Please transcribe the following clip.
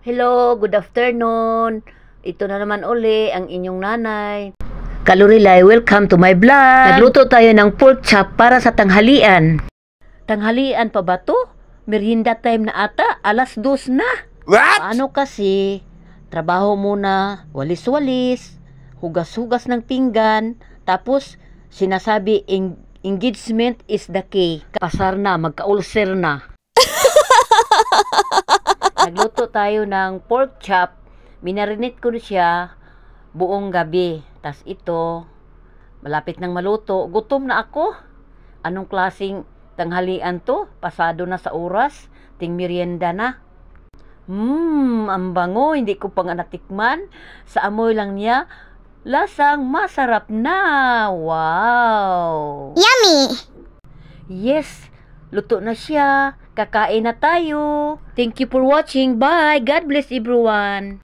Hello, good afternoon. Ito na naman uli ang inyong nanay. Kalorilay, welcome to my vlog. Nagluto tayo ng pork chop para sa tanghalian. Tanghalian pa ba to? Merienda time na ata, 2:00 na. What? Paano kasi? Trabaho muna, walis-walis, hugas-hugas ng pinggan, tapos sinasabi engagement is the key. Pasar na, magka-ulcer na. Nagluto tayo ng pork chop. Minarinate ko siya buong gabi. Tas ito, malapit nang maluto. Gutom na ako. Anong klaseng tanghalian to? Pasado na sa oras. Ting merienda na. Ang bango. Hindi ko pa nga natikman. Sa amoy lang niya, lasang masarap na. Wow! Yummy! Yes! Luto na siya. Kakain na tayo. Thank you for watching. Bye. God bless everyone.